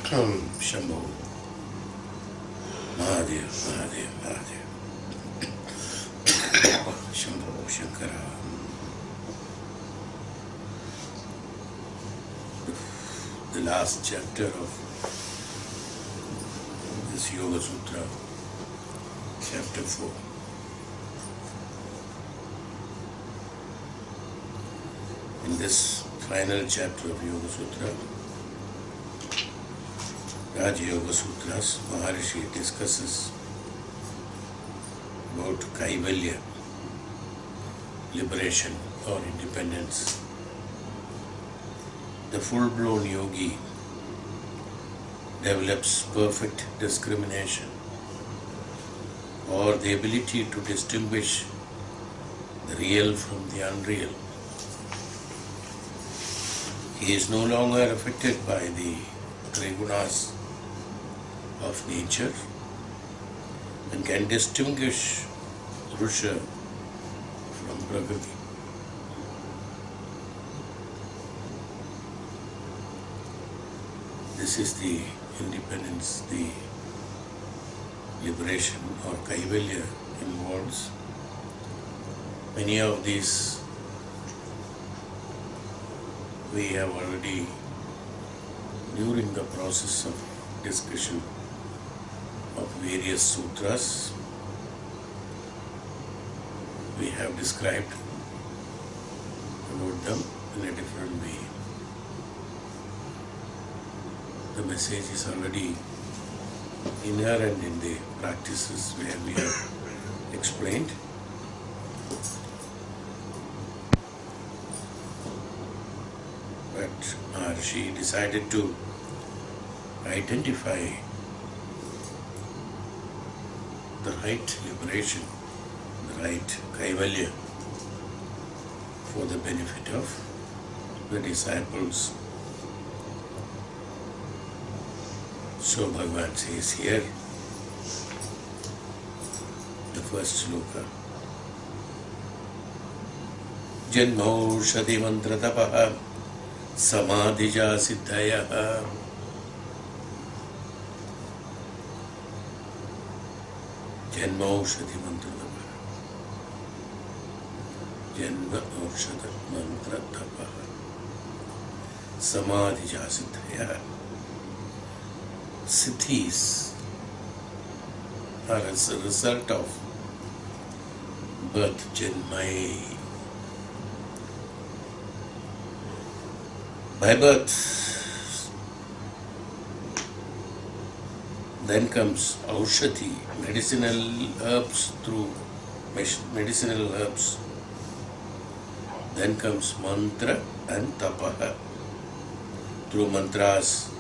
Shambho, Mahadev, Mahadev, Mahadev, Shambho, Shankara. The last chapter of this Yoga Sutra, chapter 4. In this final chapter of Yoga Sutra, Raja Yoga Sutras, Maharishi discusses about Kaivalya, liberation or independence. The full-blown yogi develops perfect discrimination or the ability to distinguish the real from the unreal. He is no longer affected by the trigunas of nature and can distinguish Rusha from Prakriti. This is the independence, the liberation or Kaivalya involves. Many of these we have already, during the process of discussion of various sutras, we have described about them in a different way. The message is already inherent in the practices where we have explained. But Maharshi decided to identify the right liberation, the right Kaivalya for the benefit of the disciples. So Bhagavan says here, the first sloka, Janmaushadhi mantra tapaha samadhija siddhaya. Janmaushadhi mantra tapaha. Janmaushadhi mantra tapaha samadhija siddhaya. Siddhis are as a result of birth, janmai. By birth, then comes aushadhi, medicinal herbs through medicinal herbs. Then comes mantra and tapaha through mantras.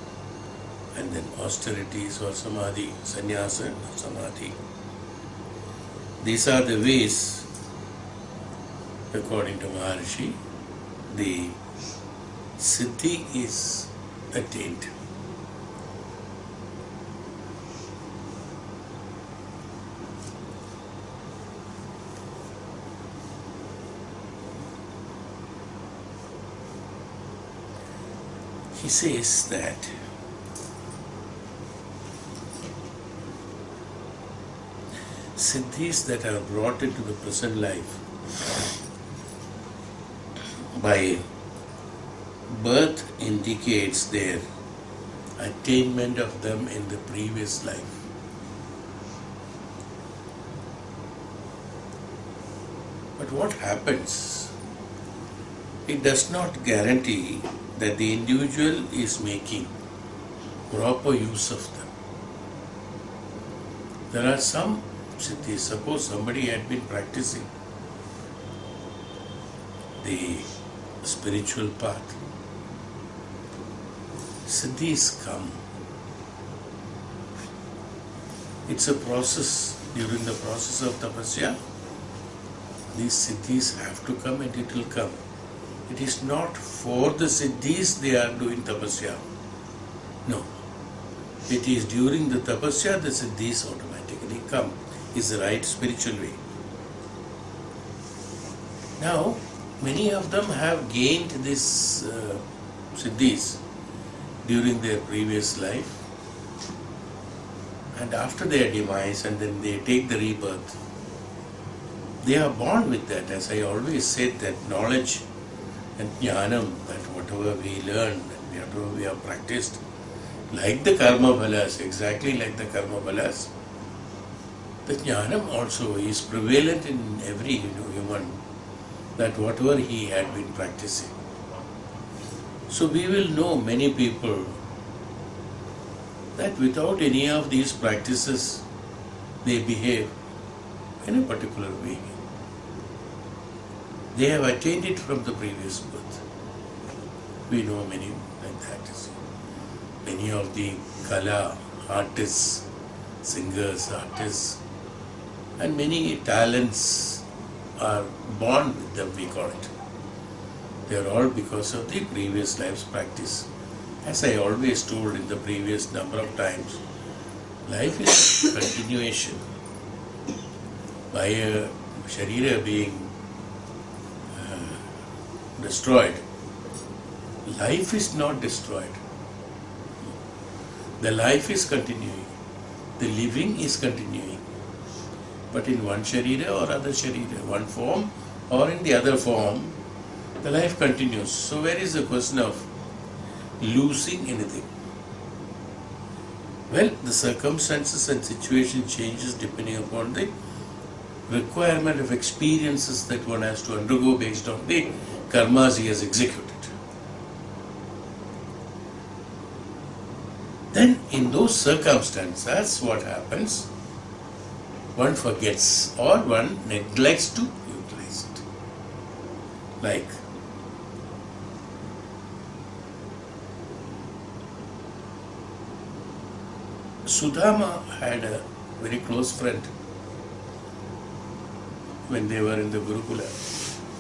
And then austerities or samadhi, sannyasa or samadhi. These are the ways, according to Maharishi, the siddhi is attained. He says that siddhis that are brought into the present life by birth indicates their attainment of them in the previous life. But what happens? It does not guarantee that the individual is making proper use of them. There are some siddhis. Suppose somebody had been practicing the spiritual path. Siddhis come. It's a process. During the process of tapasya, these siddhis have to come and it will come. It is not for the siddhis they are doing tapasya. No. It is during the tapasya the siddhis automatically come. Is the right spiritual way. Now, many of them have gained this siddhis during their previous life, and after their demise, and then they take the rebirth. They are born with that. As I always said, that knowledge and Dhyanam, that whatever we learn, whatever we have practiced, like the karma phalas, exactly like the karma phalas, the Dhyanam also is prevalent in every human, that whatever he had been practicing. So we will know many people that without any of these practices, they behave in a particular way. They have attained it from the previous birth. We know many like that. Many of the kala artists, singers, artists, and many talents are born with them, we call it. They are all because of the previous life's practice. As I always told in the previous number of times, life is a continuation. By a sharira being destroyed, life is not destroyed. The life is continuing. The living is continuing. But in one sharira or other sharira, one form or in the other form, the life continues. So where is the question of losing anything? Well, the circumstances and situation changes depending upon the requirement of experiences that one has to undergo based on the karmas he has executed. Then in those circumstances, what happens? One forgets or one neglects to utilize it. Like Sudama had a very close friend when they were in the Gurukula,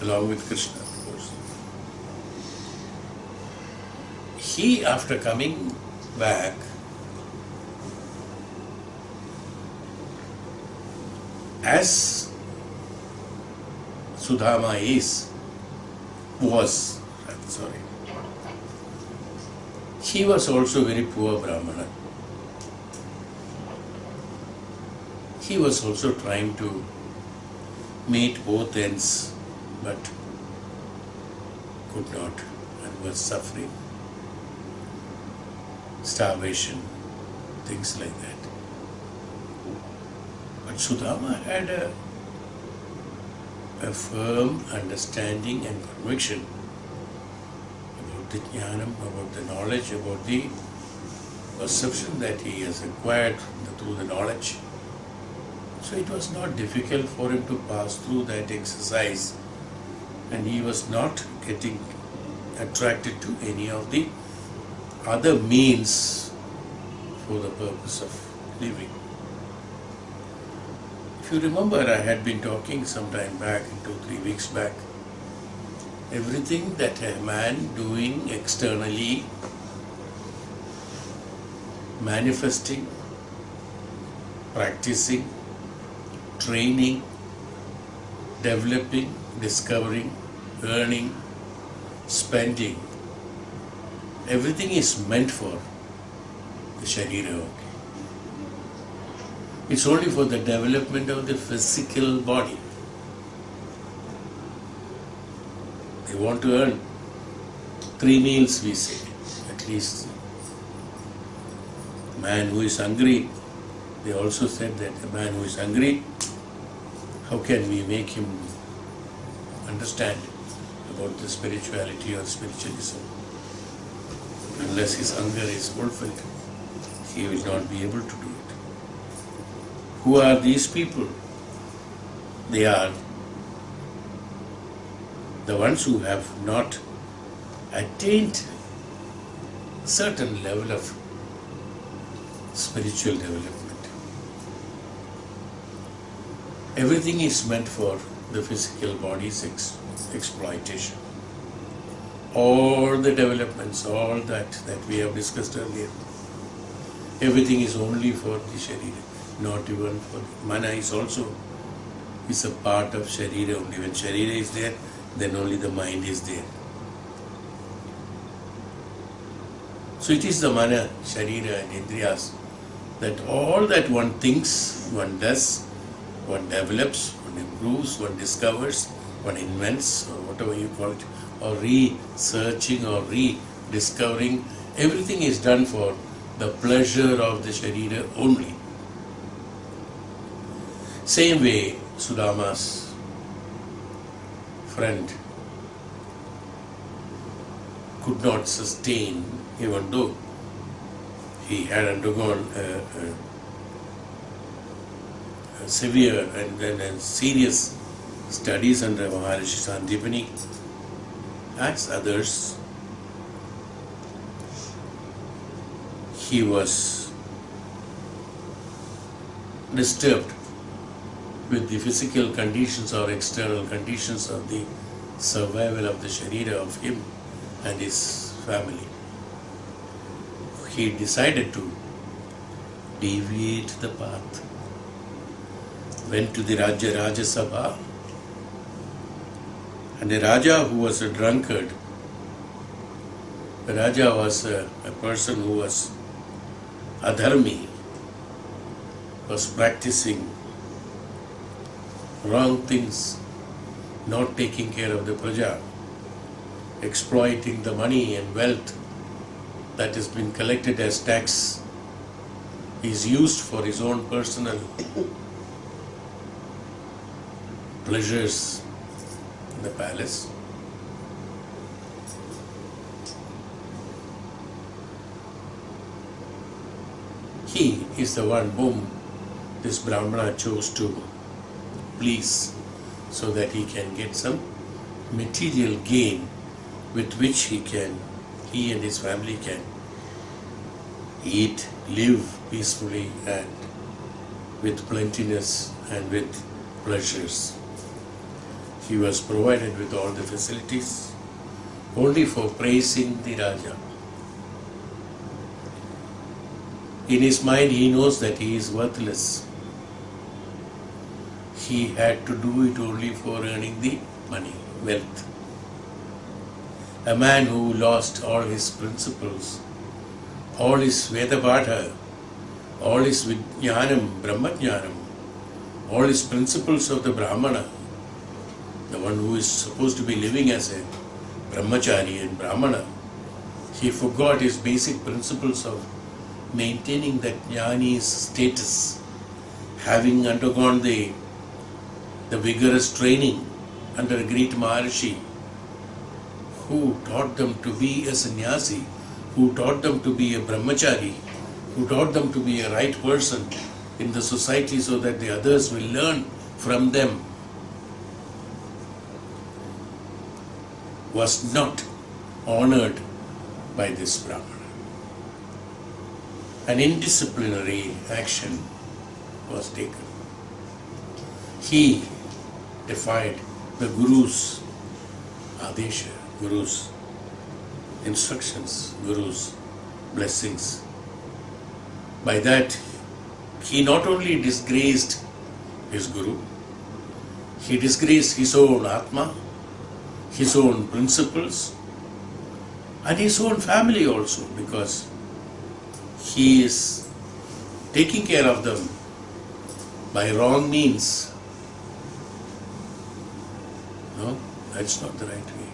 along with Krishna, of course. He, after coming back, as Sudama he was also very poor Brahmana. He was also trying to meet both ends, but could not, and was suffering. Starvation, things like that. But Sudama had a firm understanding and conviction about the Dhyanam, about the knowledge, about the perception that he has acquired through the knowledge. So it was not difficult for him to pass through that exercise, and he was not getting attracted to any of the other means for the purpose of living. If you remember, I had been talking some time back, 2-3 weeks back, everything that a man doing externally, manifesting, practicing, training, developing, discovering, earning, spending, everything is meant for the sharira. It's only for the development of the physical body. They want to earn 3 meals, we say, at least. Man who is hungry, they also said that a man who is hungry, how can we make him understand about the spirituality or spiritualism? Unless his hunger is fulfilled, he will not be able to do it. Who are these people? They are the ones who have not attained certain level of spiritual development. Everything is meant for the physical body's exploitation. All the developments, all that we have discussed earlier, everything is only for the sharira, not even for mana. Is also a part of sharira only. When sharira is there, then only the mind is there. So it is the mana, sharira and indriyas, that all that one thinks, one does, one develops, one improves, one discovers, one invents, or whatever you call it, or researching or rediscovering, everything is done for the pleasure of the sharira only. Same way, Sudama's friend could not sustain, even though he had undergone a severe and serious studies under Maharishi Sandipani, as others. He was disturbed with the physical conditions or external conditions of the survival of the sharira of him and his family. He decided to deviate the path. Went to the Rajya Sabha, and the Raja, who was a drunkard, the Raja was a person who was adharmi, was practicing wrong things, not taking care of the praja, exploiting the money and wealth that has been collected as tax, is used for his own personal pleasures in the palace. He is the one whom this Brahmana chose to please, so that he can get some material gain with which he and his family can eat, live peacefully and with plentiness and with pleasures. He was provided with all the facilities only for praising the Raja. In his mind he knows that he is worthless. He had to do it only for earning the money, wealth. A man who lost all his principles, all his Vedapatha, all his Dhyanam, Brahmajnanam, all his principles of the Brahmana, the one who is supposed to be living as a Brahmachari and Brahmana, he forgot his basic principles of maintaining that Jnani's status, having undergone the vigorous training under a great Maharishi who taught them to be a sannyasi, who taught them to be a brahmachari, who taught them to be a right person in the society so that the others will learn from them, was not honored by this Brahmana. An indisciplinary action was taken. He defied the Guru's adesha, Guru's instructions, Guru's blessings. By that, he not only disgraced his Guru, he disgraced his own Atma, his own principles, and his own family also, because he is taking care of them by wrong means. No, that's not the right way.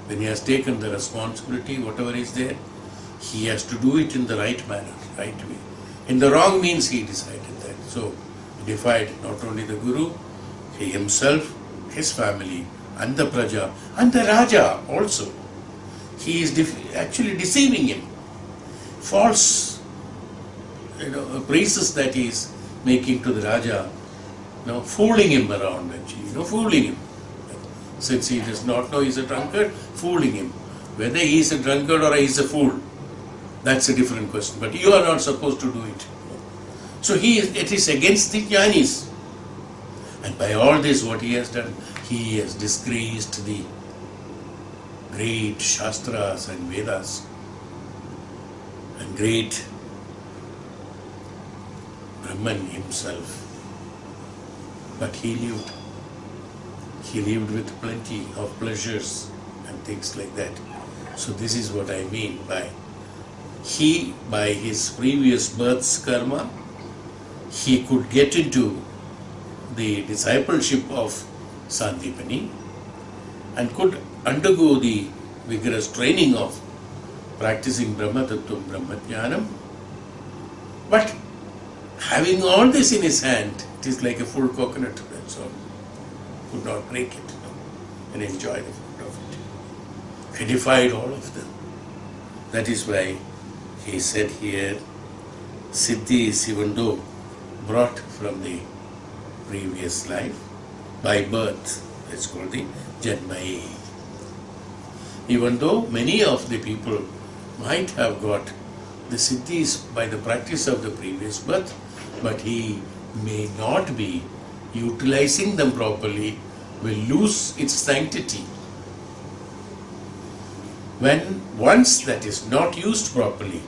When he has taken the responsibility, whatever is there, he has to do it in the right manner, right way. In the wrong means he decided that. So he defied not only the Guru, he himself, his family, and the Praja, and the Raja also. He is actually deceiving him. False praises that he is making to the Raja, fooling him around actually, fooling him. Since he does not know he is a drunkard, fooling him. Whether he is a drunkard or he is a fool, that's a different question. But you are not supposed to do it. So it is against the Jnanis. And by all this, what he has done, he has disgraced the great Shastras and Vedas and great Brahman himself. But he lived with plenty of pleasures and things like that. So this is what I mean by he, by his previous birth's karma, he could get into the discipleship of Sandipani and could undergo the vigorous training of practicing Brahma Tattvam, Brahma Dhyanam. But having all this in his hand, it is like a full coconut, so could not break it and enjoy the fruit of it. He defied all of them. That is why he said here, Siddhi is even though brought from the previous life by birth, it's called the Janmai. Even though many of the people might have got the Siddhis by the practice of the previous birth, but he may not be utilizing them properly, will lose its sanctity. When once that is not used properly,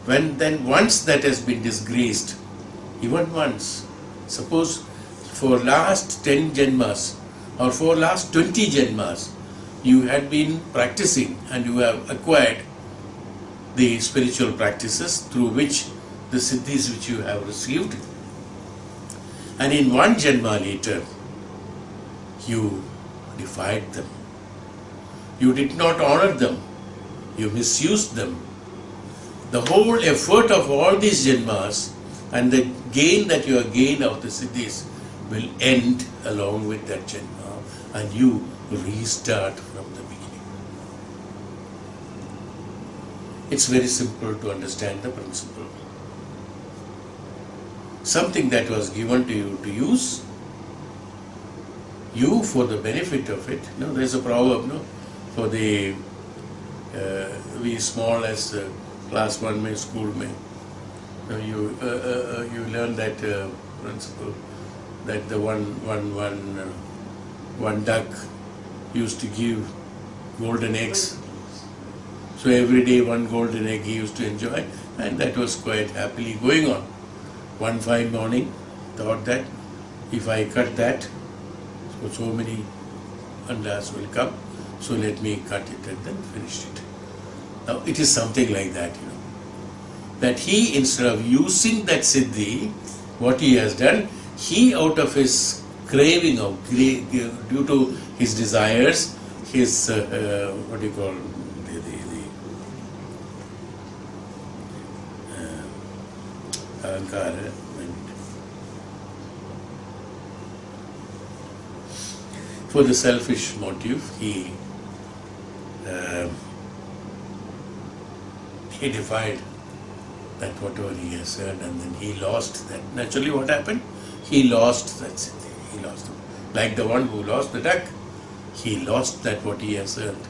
once that has been disgraced, even once, suppose for last 10 janmas or for last 20 janmas, you had been practicing and you have acquired the spiritual practices through which the siddhis which you have received, and in one janma later you defied them, you did not honor them, you misused them. The whole effort of all these janmas and the gain that you have gained of the siddhis will end along with that janma, and you restart from the beginning. It's very simple to understand the principle. Something that was given to you to use, you for the benefit of it. There's a proverb, for the we small as class 1 mein, school mein. You learn that principle, that the one duck used to give golden eggs. So every day one golden egg he used to enjoy, and that was quite happily going on. One fine morning, thought that if I cut that, so many andas will come, so let me cut it and then finish it. Now it is something like that, that he, instead of using that siddhi, what he has done, he out of his craving of due to his desires, his what do you call ahankara, and for the selfish motive, he defied that whatever he has earned, and then he lost that. Naturally, what happened? He lost that siddhi. He lost it. Like the one who lost the duck, he lost that what he has earned.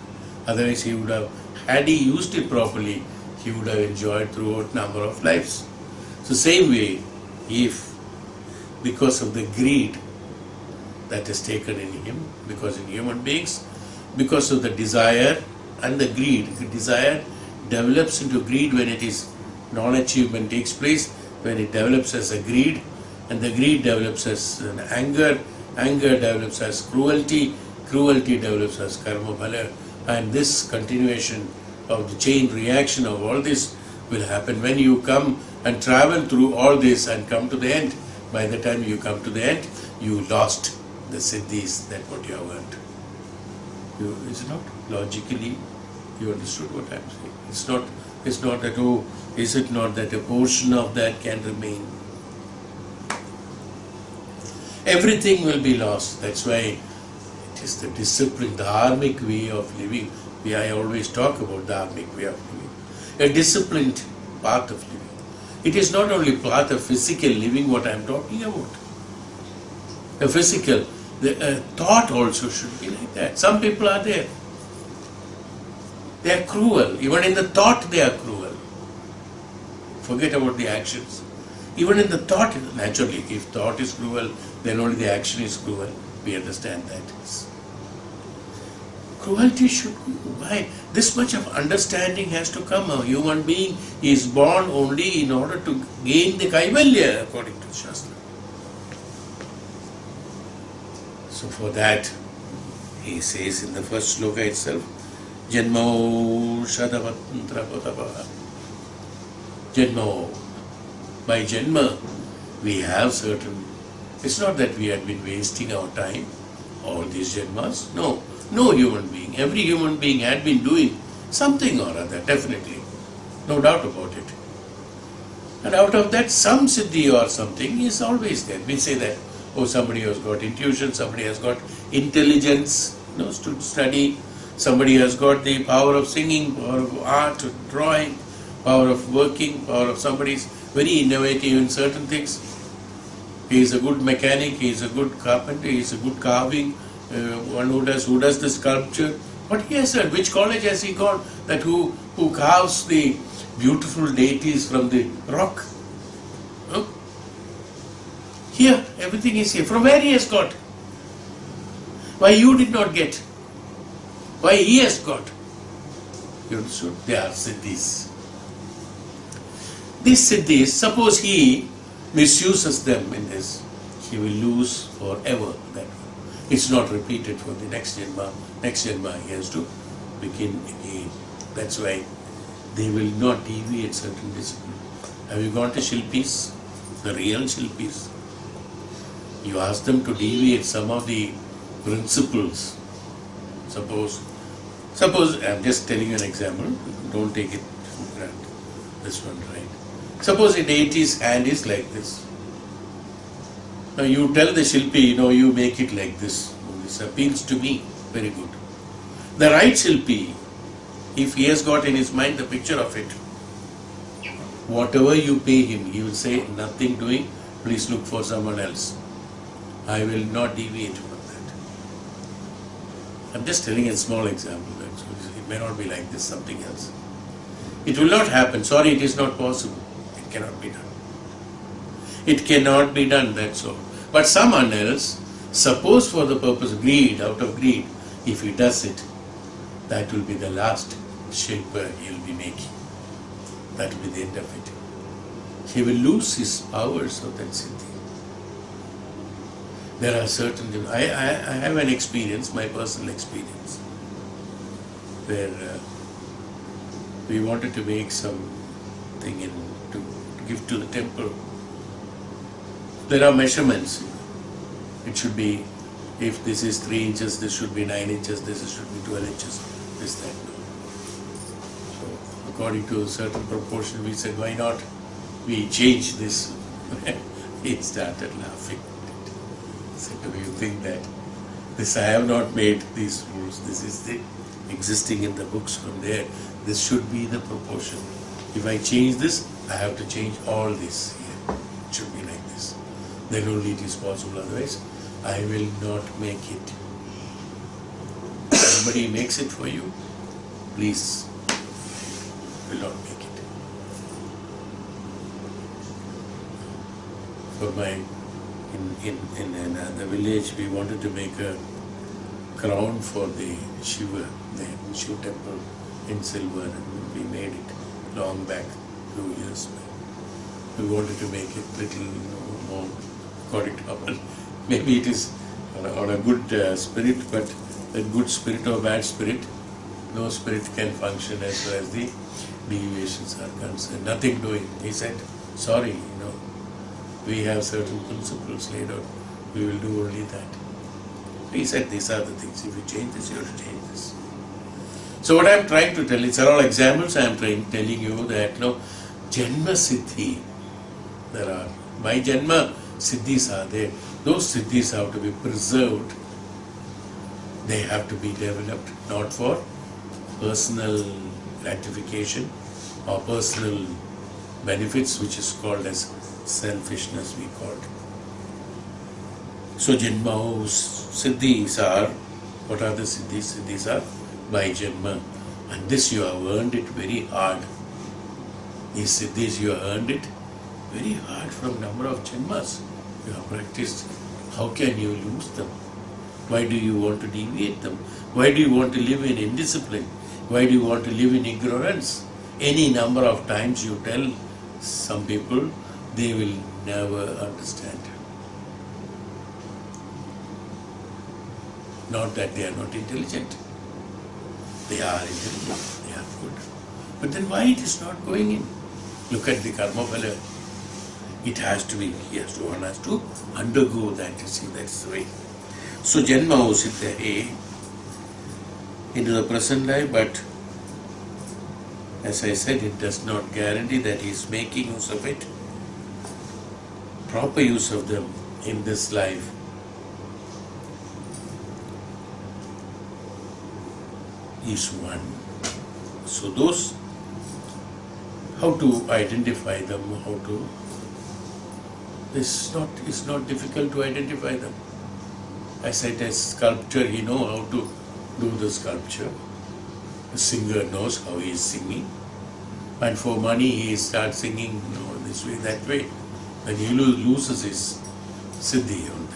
Otherwise, he would have, had he used it properly, he would have enjoyed throughout number of lives. So same way, if because of the greed that is taken in him, because in human beings, because of the desire and the greed, the desire develops into greed when it is non-achievement takes place, when it develops as a greed, and the greed develops as an anger, anger develops as cruelty, cruelty develops as karma bhala, and this continuation of the chain reaction of all this will happen when you come and travel through all this and come to the end. By the time you come to the end, you lost the siddhis, that what you have earned. Is it not? Logically, you understood what I am saying. It's not that, oh, is it not that a portion of that can remain? Everything will be lost. That's why it is the discipline, the dharmic way of living. I always talk about dharmic way of living. A disciplined path of living. It is not only path of physical living what I am talking about. A physical, the thought also should be like that. Some people are there. They are cruel. Even in the thought they are cruel. Forget about the actions. Even in the thought, naturally, if thought is cruel, then only the action is cruel. We understand that. Cruelty should be. Why? This much of understanding has to come. A human being is born only in order to gain the Kaivalaya, according to Shastra. So for that, he says in the first sloka itself, Janmo Shadavantra Patava. Janma. By Janma, we have certain. It's not that we had been wasting our time all these Janmas. No. No human being. Every human being had been doing something or other, definitely. No doubt about it. And out of that, some siddhi or something is always there. We say that, oh, somebody has got intuition, somebody has got intelligence, to study, somebody has got the power of singing, power of art, drawing, power of working, power of somebody is very innovative in certain things. He is a good mechanic, he is a good carpenter, he is a good carving, one who does the sculpture. What he has done, which college has he gone, that who carves the beautiful deities from the rock? Huh? Here, everything is here. From where he has got? Why you did not get? Why he has got? You understood? They are siddhis. These siddhis, suppose he misuses them in this, he will lose forever that. It's not repeated for the next Janma. Next Janma he has to begin again. That's why they will not deviate certain discipline. Have you gone to Shilpis? The real Shilpis. You ask them to deviate some of the principles. Suppose I'm just telling you an example. Don't take it for granted. This one, right? Suppose a deity's hand is like this. Now you tell the Shilpi, you make it like this. This appeals to me. Very good. The right Shilpi, if he has got in his mind the picture of it, whatever you pay him, he will say, nothing doing, please look for someone else. I will not deviate from that. I'm just telling a small example. It may not be like this, something else. It will not happen. Sorry, it is not possible. It cannot be done. It cannot be done, that's all. But someone else, suppose for the purpose of greed, out of greed, if he does it, that will be the last Shilpa he will be making. That will be the end of it. He will lose his powers of that siddhi. There are certain... I have an experience, my personal experience, where we wanted to make something to give to the temple. There are measurements. It should be, if this is 3 inches, this should be 9 inches, this should be 12 inches, this, that. So, according to a certain proportion, we said, why not we change this? He started laughing. He said, do you think that this, I have not made these rules, this is the existing in the books from there, this should be the proportion. If I change this, I have to change all this here. It should be like this. Then only it is possible, otherwise I will not make it. Somebody makes it for you, please, will not make it. For in the village, we wanted to make a crown for the Shiva, the Shiva temple in silver, and we made it long back, 2 years back. We wanted to make it little more according to our, maybe it is on a good spirit, but a good spirit or bad spirit, no spirit can function as far as the deviations are concerned. Nothing doing. He said, sorry, we have certain principles laid out, we will do only that. He said, these are the things, if you change this, you have to change this. So what I am trying to tell, these are all examples I am telling you that, Janma Siddhi, there are, by Janma Siddhis are there, those Siddhis have to be preserved, they have to be developed, not for personal gratification or personal benefits, which is called as selfishness, we call it. So Janma Siddhis are, what are the Siddhis? Siddhis are by Janma, and this you have earned it very hard. These Siddhis you have earned it very hard from number of Janmas you have practiced. How can you lose them? Why do you want to deviate them? Why do you want to live in indiscipline? Why do you want to live in ignorance? Any number of times you tell some people, they will never understand. Not that they are not intelligent. They are intelligent, they are good. But then why it is not going in? Look at the karma phala. It has to be, one has to undergo that, you see, that's the way. So Janma Usiddhahe into the present life, but as I said, it does not guarantee that he is making use of it, proper use of them in this life. Is one. So those, how to identify them, it's not difficult to identify them. As I said, sculptor, he knows how to do the sculpture. The singer knows how he is singing. And for money, he starts singing, this way, that way. Then he loses his siddhi on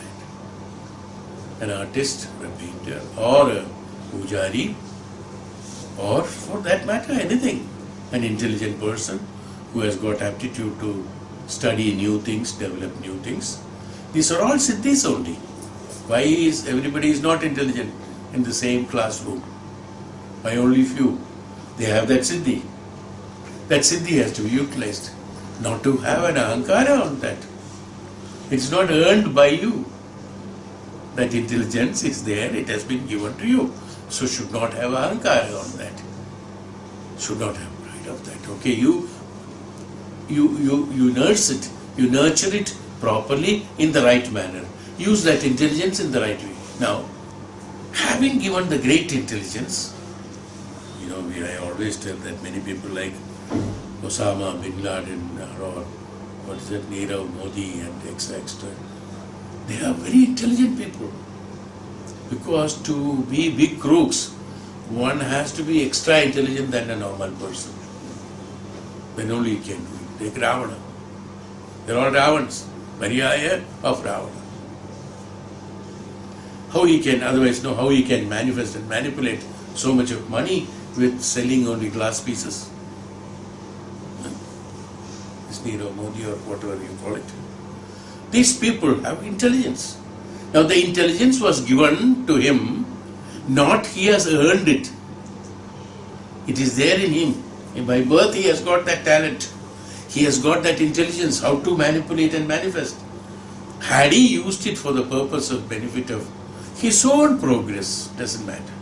that. An artist, a painter, or a pujari, or for that matter, anything. An intelligent person who has got aptitude to study new things, develop new things. These are all siddhis only. Why is everybody is not intelligent in the same classroom? Why only few? They have that siddhi. That siddhi has to be utilized. Not to have an ahankara on that. It's not earned by you. That intelligence is there, it has been given to you. So should not have ahankara on that. Should not have pride of that. Okay, you nurse it, you nurture it properly in the right manner. Use that intelligence in the right way. Now, having given the great intelligence, I always tell that many people like Osama bin Laden or Nirav Modi and etc. They are very intelligent people. Because to be big crooks, one has to be extra intelligent than a normal person. Then only you can do it. Take Ravana. They are all Ravans. Pariyaya of Ravana. How he can manifest and manipulate so much of money with selling only glass pieces? This Nirav Modi or whatever you call it. These people have intelligence. Now the intelligence was given to him, not he has earned it. It is there in him. And by birth he has got that talent. He has got that intelligence, how to manipulate and manifest. Had he used it for the purpose of benefit of his own progress, doesn't matter.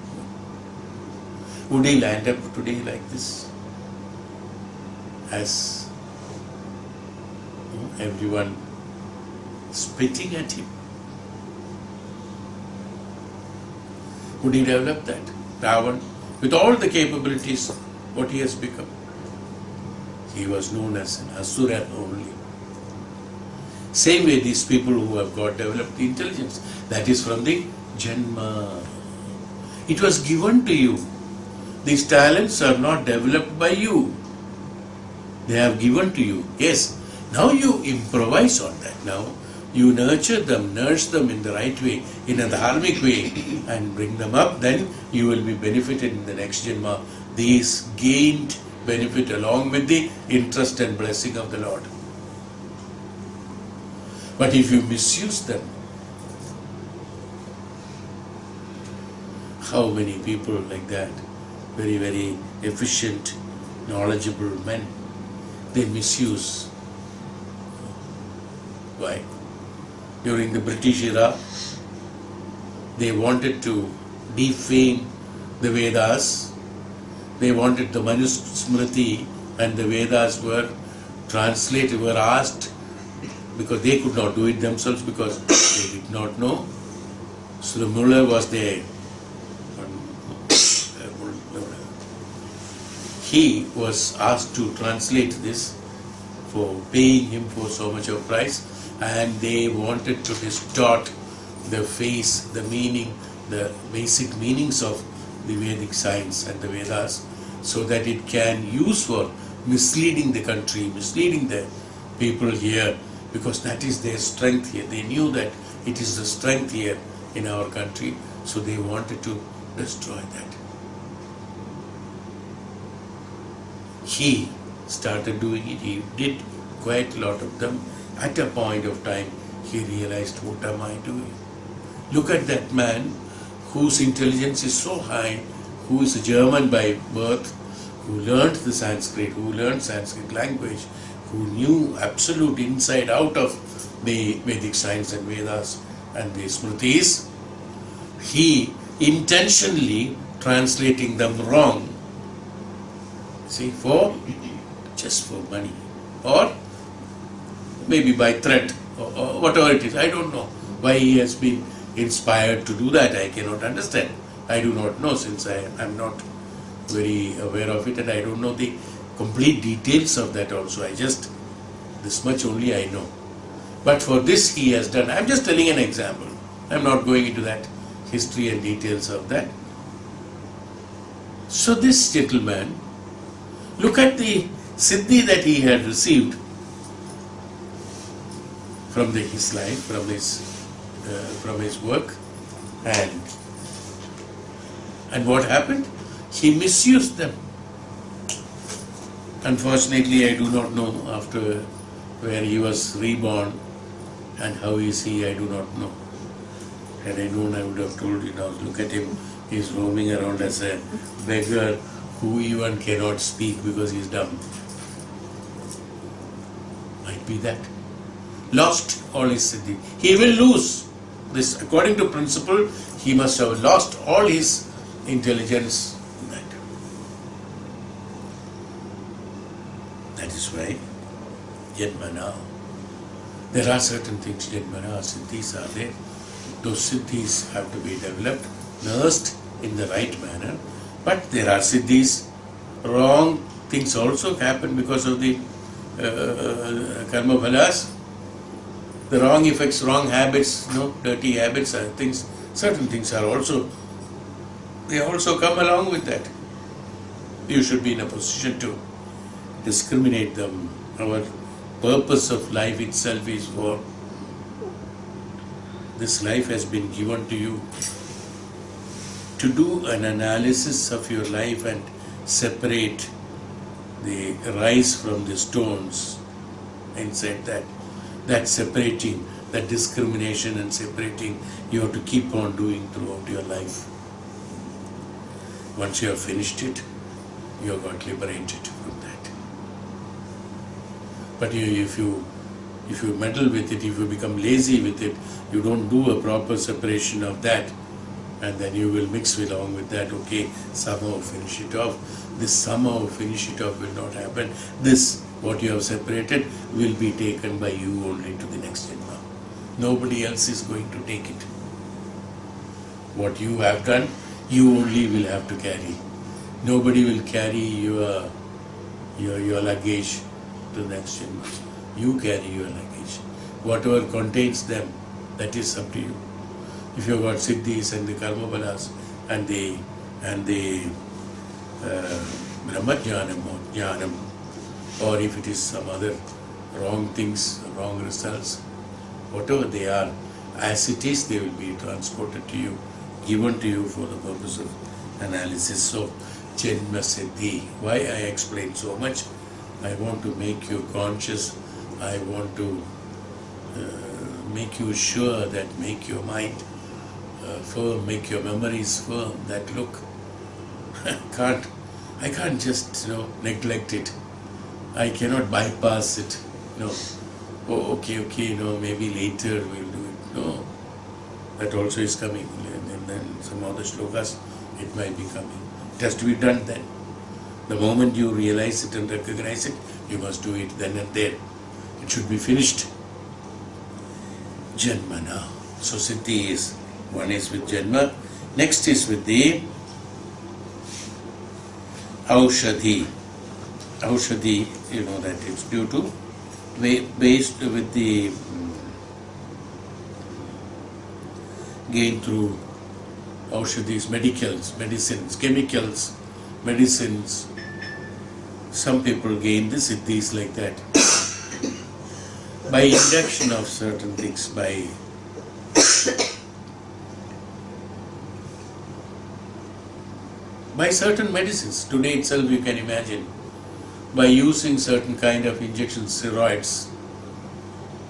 Would he land up today like this? As everyone spitting at him. Would he develop that? Ravan, with all the capabilities, what he has become. He was known as an asura only. Same way these people who have got developed the intelligence, that is from the Janma. It was given to you. These talents are not developed by you. They have given to you. Yes, now you improvise on that. Now you nurture them, nurse them in the right way, in a dharmic way, and bring them up, then you will be benefited in the next Janma. These gained benefit along with the interest and blessing of the Lord. But if you misuse them, how many people like that, very, very efficient, knowledgeable men, they misuse. Why? During the British era, they wanted to defame the Vedas. They wanted the Manusmriti and the Vedas were translated, were asked, because they could not do it themselves because they did not know. So the Mullah was there. He was asked to translate this for paying him for so much of price, and they wanted to distort the face, the meaning, the basic meanings of the Vedic science and the Vedas, so that it can use for misleading the country, misleading the people here, because that is their strength here. They knew that it is the strength here in our country, so they wanted to destroy that. He started doing it. He did quite a lot of them. At a point of time, he realized, what am I doing? Look at that man whose intelligence is so high, who is a German by birth, who learnt the Sanskrit, who learnt Sanskrit language, who knew absolute inside out of the Vedic science and Vedas and the Smritis, he intentionally translating them wrong, see, just for money, or maybe by threat, or whatever it is. I don't know why he has been inspired to do that. I cannot understand. I do not know, since I am not very aware of it, and I don't know the complete details of that also. This much only I know. But for this he has done. I am just telling an example. I am not going into that history and details of that. So this gentleman, look at the siddhi that he had received from his life, from his work, and what happened? He misused them. Unfortunately, I do not know after where he was reborn and how is he, I do not know. Had I known, I would have told you now, look at him, he's roaming around as a beggar who even cannot speak because he's dumb. Might be that. Lost all his siddhi. He will lose this. According to principle, he must have lost all his intelligence in that. That is why Janmana, there are certain things, Janmana, siddhis are there. Those siddhis have to be developed, nursed in the right manner. But there are siddhis, wrong things also happen because of the karma phalas. The wrong effects, wrong habits, dirty habits and things, certain things are also, they also come along with that. You should be in a position to discriminate them. Our purpose of life itself is for, this life has been given to you to do an analysis of your life and separate the rice from the stones inside that. That separating, that discrimination and separating, you have to keep on doing throughout your life. Once you have finished it, you have got liberated from that. But if you meddle with it, if you become lazy with it, you don't do a proper separation of that, and then you will mix along with that, okay, somehow finish it off. This somehow finish it off will not happen. This, what you have separated, will be taken by you only to the next janma. Nobody else is going to take it. What you have done, you only will have to carry. Nobody will carry your luggage to the next janma. You carry your luggage. Whatever contains them, that is up to you. If you have got siddhis and the karma balas and the Brahma Dhyanam or Dhyanam, or if it is some other wrong things, wrong results, whatever they are, as it is, they will be transported to you, given to you for the purpose of analysis. So, Janma Siddhi. Why I explain so much? I want to make you conscious. I want to make you sure that make your mind firm, make your memories firm, that look, I can't just neglect it. I cannot bypass it. No. Oh, okay, maybe later we'll do it. No. That also is coming. And then some other slokas, it might be coming. It has to be done then. The moment you realize it and recognize it, you must do it then and there. It should be finished. Janmana. So siddhi is, one is with janma. Next is with the aushadhi. Aushadhi, you know that it's due to, based with the gain through aushadhis, medicines, chemicals, medicines. Some people gain the siddhis like that. By induction of certain things, by certain medicines. Today itself you can imagine, by using certain kind of injections, steroids,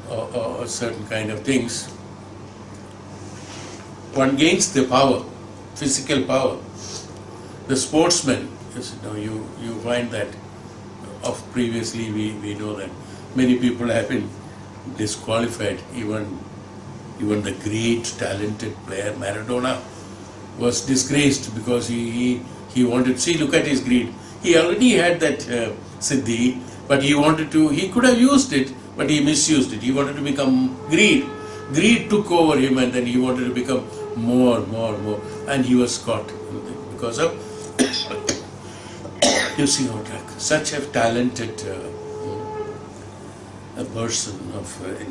or certain kind of things, one gains the power, physical power. The sportsman Because you find that of previously we know that many people have been disqualified. Even the great talented player Maradona was disgraced because he wanted, see, look at his greed. He already had that siddhi, but he could have used it, but he misused it. He wanted to become greed. Greed took over him, and then he wanted to become more, and he was caught because of you see, such a talented a person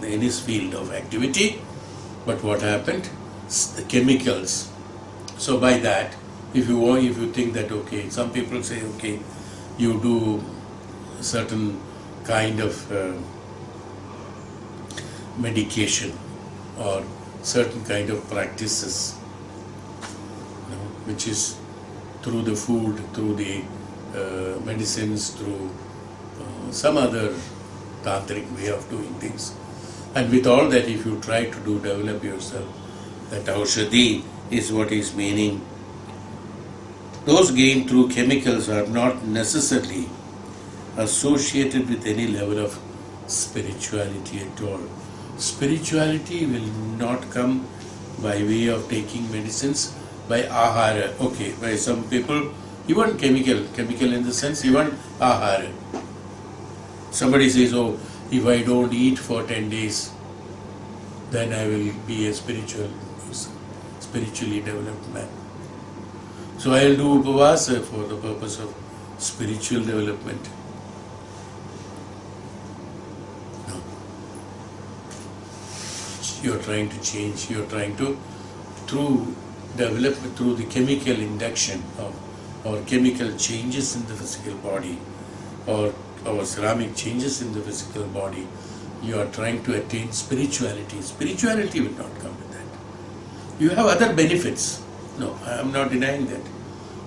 in his field of activity, but what happened? The chemicals. So by that, if you think that okay, some people say okay, you do certain kind of medication or certain kind of practices, which is through the food, through the medicines, through some other tantric way of doing things. And with all that, if you try to develop yourself, that aushadhi is what is meaning. Those gained through chemicals are not necessarily associated with any level of spirituality at all. Spirituality will not come by way of taking medicines, by ahara. Okay, by some people, even chemical in the sense, even ahara. Somebody says, oh, if I don't eat for 10 days, then I will be a spiritually developed man. So I will do upavasa for the purpose of spiritual development. No. You are trying to change, you are trying to, through the chemical induction or chemical changes in the physical body, or ceramic changes in the physical body, you are trying to attain spirituality. Spirituality will not come with that. You have other benefits. No, I am not denying that.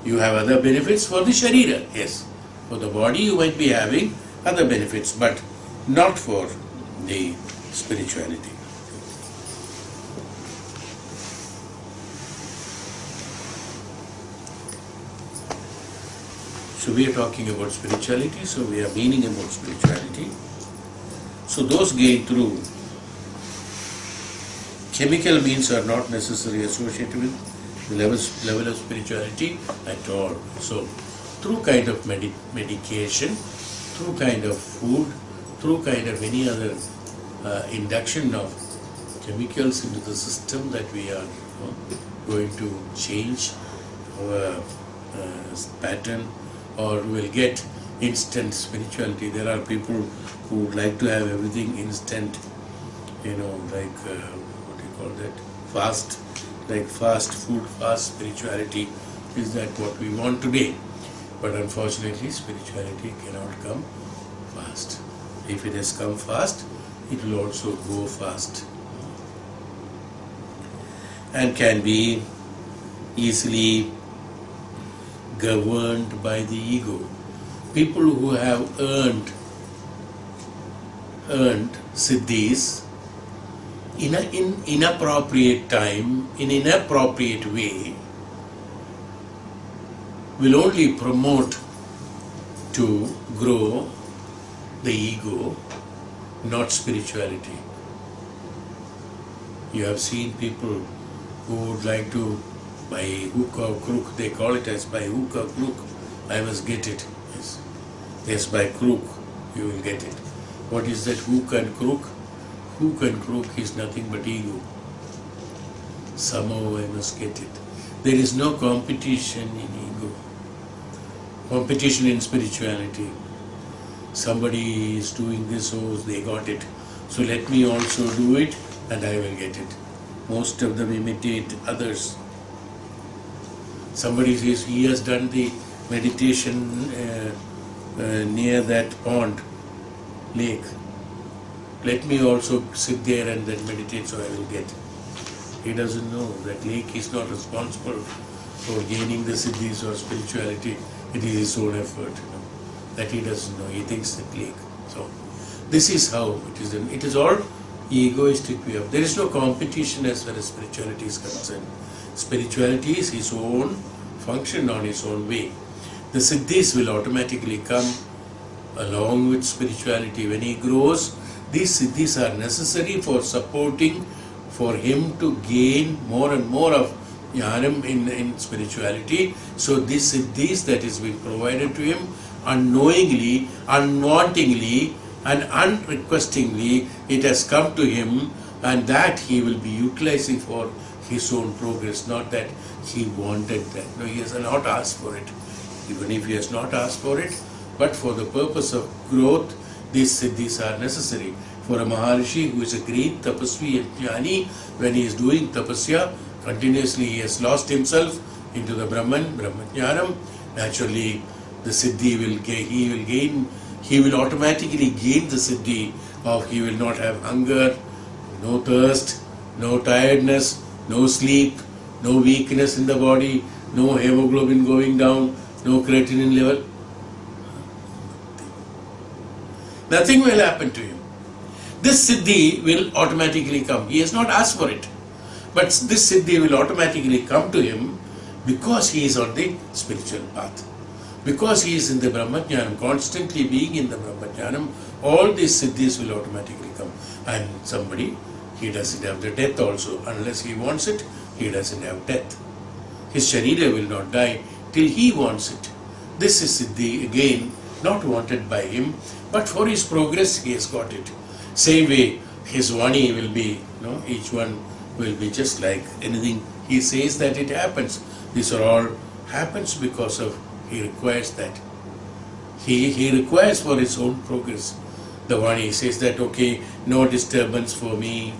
You have other benefits for the sharira, yes. For the body you might be having other benefits, but not for the spirituality. So we are talking about spirituality, so we are meaning about spirituality. So those gained through chemical means are not necessarily associated with the level of spirituality at all. So through kind of medication, through kind of food, through kind of any other induction of chemicals into the system, that we are going to change our pattern, or will get instant spirituality. There are people who would like to have everything instant, like what do you call that? Fast, like fast food, fast spirituality. Is that what we want today? But unfortunately, spirituality cannot come fast. If it has come fast, it will also go fast, and can be easily governed by the ego. People who have earned siddhis in an inappropriate time, in inappropriate way, will only promote to grow the ego, not spirituality. You have seen people who would like to, by hook or crook, they call it as by hook or crook, I must get it. Yes, yes, by crook you will get it. What is that hook and crook? Hook and crook is nothing but ego. Somehow I must get it. There is no competition in ego. Competition in spirituality. Somebody is doing this, oh, they got it, so let me also do it and I will get it. Most of them imitate others. Somebody says he has done the meditation near that pond, lake. Let me also sit there and then meditate, so I will get. He doesn't know that lake is not responsible for gaining the siddhis or spirituality. It is his own effort. That he doesn't know. He thinks that lake. So this is how it is. It is all egoistic way of. There is no competition as far as spirituality is concerned. Spirituality is his own function on his own way. The siddhis will automatically come along with spirituality. When he grows, these siddhis are necessary for supporting, for him to gain more and more of Dhyanam in spirituality. So these siddhis that is being provided to him, unknowingly, unwantingly and unrequestingly, it has come to him, and that he will be utilizing for his own progress, not that he wanted that. No, he has not asked for it. Even if he has not asked for it, but for the purpose of growth, these siddhis are necessary. For a Maharishi who is a great tapasvi and jnani, when he is doing tapasya, continuously he has lost himself into the Brahman, Brahmajnanam. Naturally, the siddhi he will automatically gain the siddhi of he will not have hunger, no thirst, no tiredness, no sleep, no weakness in the body, no hemoglobin going down, no creatinine level. Nothing will happen to him. This siddhi will automatically come. He has not asked for it. But this siddhi will automatically come to him because he is on the spiritual path. Because he is in the Brahmajnanam, constantly being in the Brahmajnanam, all these siddhis will automatically come. And somebody, he doesn't have the death also. Unless he wants it, he doesn't have death. His sharira will not die till he wants it. This is siddhi, again, not wanted by him, but for his progress he has got it. Same way, his vani will be, each one will be just like anything he says that it happens. These are all happens because of he requires that. He requires for his own progress. The vani says that, okay, no disturbance for me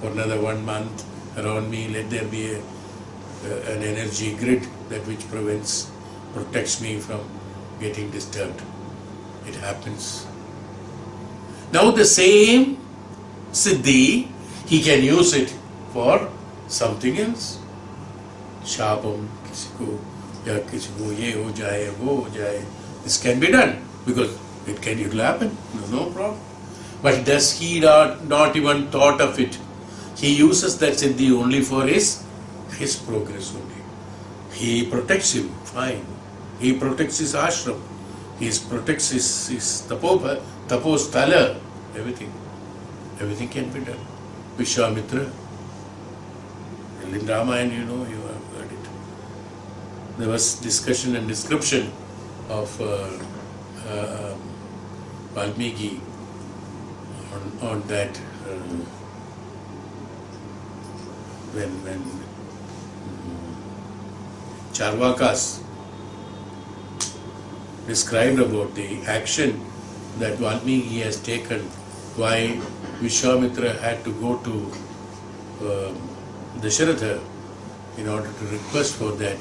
for another 1 month around me. Let there be an energy grid that which protects me from getting disturbed. It happens. Now the same siddhi, he can use it for something else. Shabam, किसी को ये हो जाए वो हो जाए. This can be done because it will happen, no problem. But does he not even thought of it? He uses that siddhi only for his progress only. He protects him, fine. He protects his ashram. He protects his taposthala, everything. Everything can be done. Vishwamitra, in Ramayana, you have heard it. There was discussion and description of Valmiki on that when Charvakas described about the action that Valmiki has taken, why Vishwamitra had to go to Dasharatha in order to request for that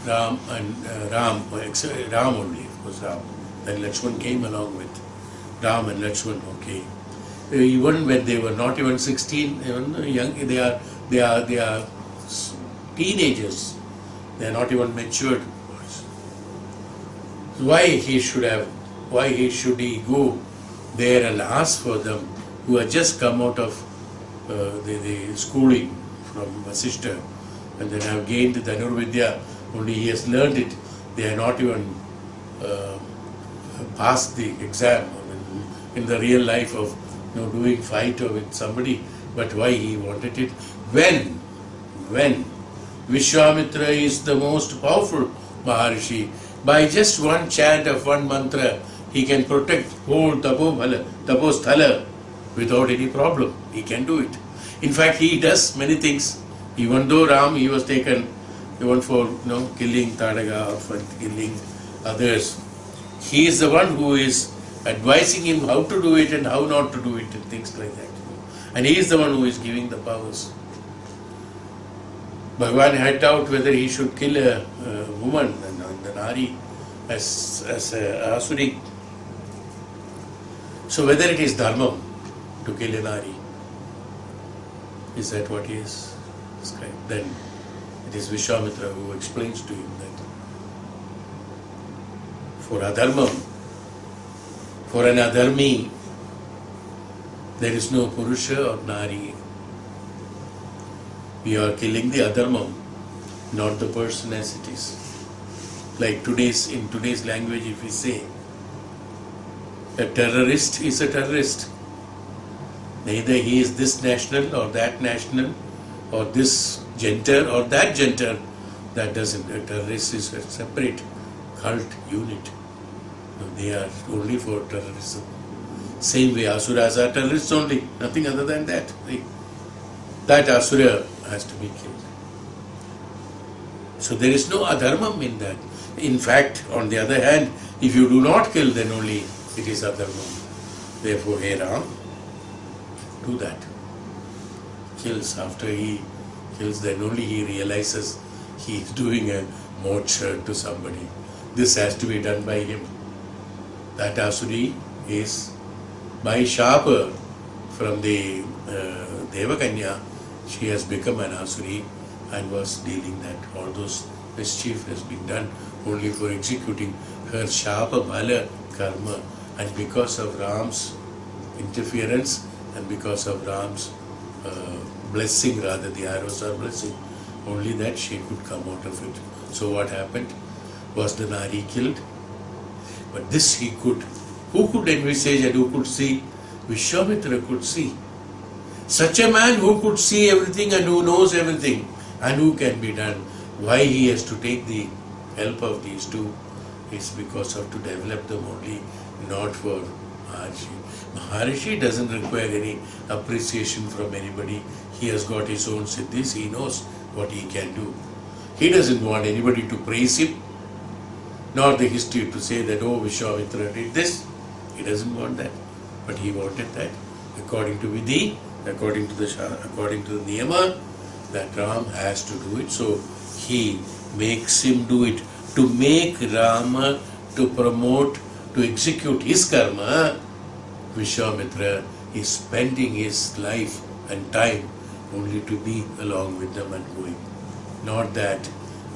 Ram only, of course Ram. Then Lakshman came along with Ram and Lakshman, okay. Even when they were not even 16, even young, they are teenagers. They are not even matured. Why should he go there and ask for them who have just come out of the schooling from Vasishta and then have gained the Dhanurvidya, only he has learned it. They are not even passed the exam in the real life of doing fight or with somebody. But why he wanted it? When Vishwamitra is the most powerful Maharishi, by just one chant of one mantra, he can protect whole taposthala without any problem. He can do it. In fact, he does many things. Even though Ram, he was taken even for killing Tadaga or for killing others, he is the one who is advising him how to do it and how not to do it and things like that. And he is the one who is giving the powers. Bhagavan had doubt whether he should kill a woman, the Nari, as a Asuri. So whether it is dharma to kill a Nari, is that what he is described? Then it is Vishwamitra who explains to him that for adharmam, for an adharmi, there is no Purusha or Nari. We are killing the adharmam, not the person as it is. Like in today's language, if we say a terrorist is a terrorist, neither he is this national or that national or this gender or that gender. That doesn't. A terrorist is a separate cult unit. No, they are only for terrorism. Same way, asuras are terrorists only, nothing other than that. That asura has to be killed. So there is no adharmam in that. In fact, on the other hand, if you do not kill, then only it is adharmam. Therefore, hey Ram, do that. Kills. After he kills, then only he realizes he is doing a moksha to somebody. This has to be done by him. That asuri is by Shapa from the Devakanya, she has become an asuri and was dealing that. All those mischief has been done only for executing her Shapa Bhala karma, and because of Ram's interference and because of Ram's blessing, rather the arrows are blessing, only that she could come out of it. So what happened? Was the Nari killed? But this he could. Who could envisage and who could see? Vishwamitra could see. Such a man who could see everything and who knows everything and who can be done. Why he has to take the help of these two is because of to develop them only, not for Maharishi. Maharishi doesn't require any appreciation from anybody. He has got his own siddhis, he knows what he can do. He doesn't want anybody to praise him, nor the history to say that, oh, Vishwamitra did this. He doesn't want that. But he wanted that. According to Vidhi, according to the Niyama, that Ram has to do it. So he makes him do it. To make Rama, to promote, to execute his karma, Vishwamitra is spending his life and time only to be along with them and going. Not that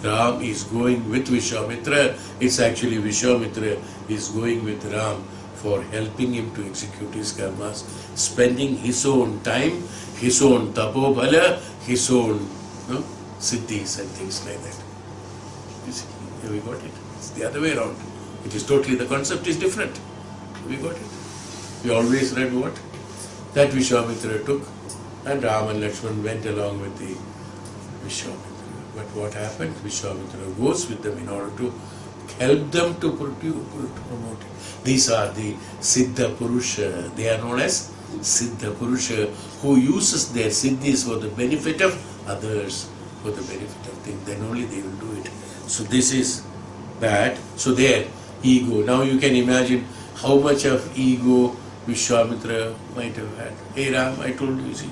Ram is going with Vishwamitra, it's actually Vishwamitra is going with Ram for helping him to execute his karmas, spending his own time, his own tapobhala, his own siddhis and things like that. You see, here we got it. It's the other way around. It is totally, the concept is different. We got it. We always read what? That Vishwamitra took, and Ram and Lakshman went along with the Vishwamitra. But what happened? Vishwamitra goes with them in order to help them to promote it. These are the Siddha Purusha. They are known as Siddha Purusha, who uses their siddhis for the benefit of others, for the benefit of things. Then only they will do it. So this is that. So there, ego. Now you can imagine how much of ego Vishwamitra might have had. Hey Ram, I told you, see,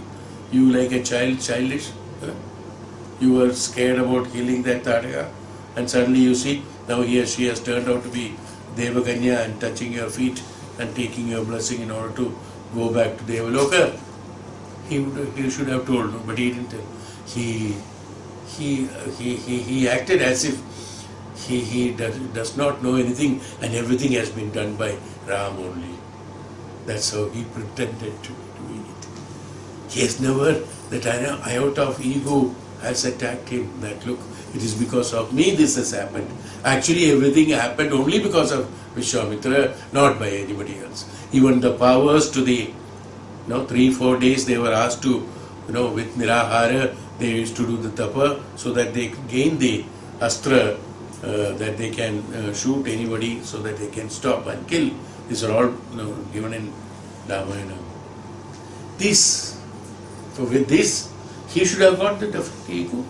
you like a child, childish. You were scared about killing that Tadaka, and suddenly you see, now she has turned out to be Devakanya and touching your feet and taking your blessing in order to go back to Devaloka. He should have told, no, but he didn't tell. He acted as if he does not know anything and everything has been done by Ram only. That's how he pretended to be doing it. He has never, that iota of ego has attacked him, that look, it is because of me this has happened. Actually everything happened only because of Vishwamitra, not by anybody else. Even the powers to the 3-4 days they were asked to, with Nirahara, they used to do the tapa so that they gain the astra, that they can shoot anybody so that they can stop and kill. These are all given in Ramayana. So with this, he should have got the definite ego.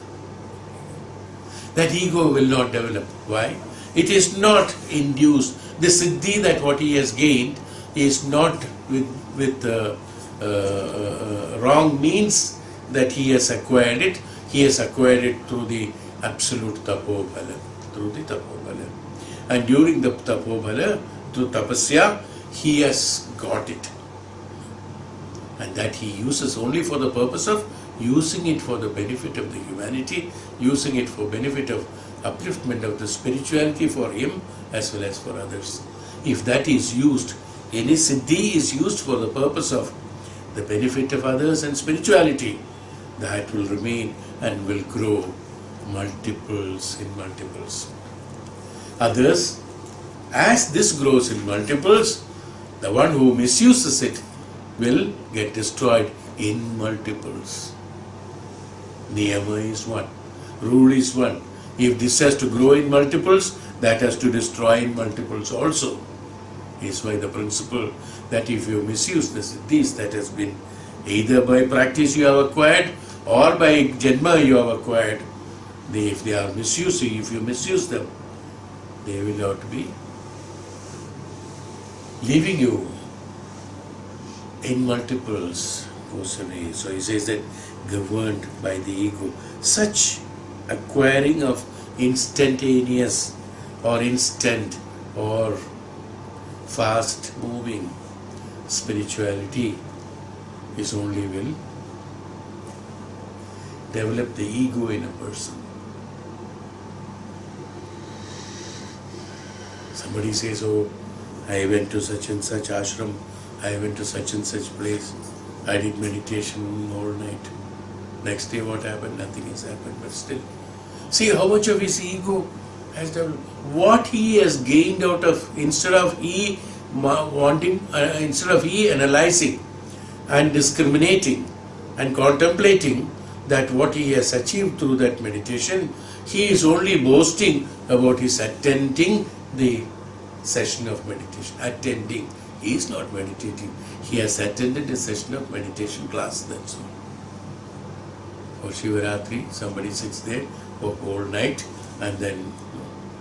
That ego will not develop. Why? It is not induced. The siddhi that what he has gained is not with wrong means that he has acquired it. He has acquired it through the absolute tapobhala. Through the tapobhala. And during the tapobhala, through tapasya, he has got it. And that he uses only for the purpose of using it for the benefit of the humanity, using it for benefit of upliftment of the spirituality for him as well as for others. If that is used, any siddhi is used for the purpose of the benefit of others and spirituality, that will remain and will grow multiples in multiples. others. As this grows in multiples, the one who misuses it will get destroyed in multiples. Niyama is one. Rule is one. If this has to grow in multiples, that has to destroy in multiples also. Is why the principle that if you misuse the siddhis that has been either by practice you have acquired or by janma you have acquired, if they are misusing, if you misuse them, they will not be leaving you in multiples goes away. So he says that governed by the ego, such acquiring of instantaneous or instant or fast moving spirituality is only will develop the ego in a person. Somebody says, oh, I went to such and such ashram, I went to such and such place, I did meditation all night. Next day what happened? Nothing has happened, but still. See how much of his ego has developed. What he has gained out of, instead of he analyzing and discriminating and contemplating that what he has achieved through that meditation, he is only boasting about his attending the session of meditation. Attending. He is not meditating. He has attended a session of meditation class, that's all. For Shivaratri, somebody sits there for whole night and then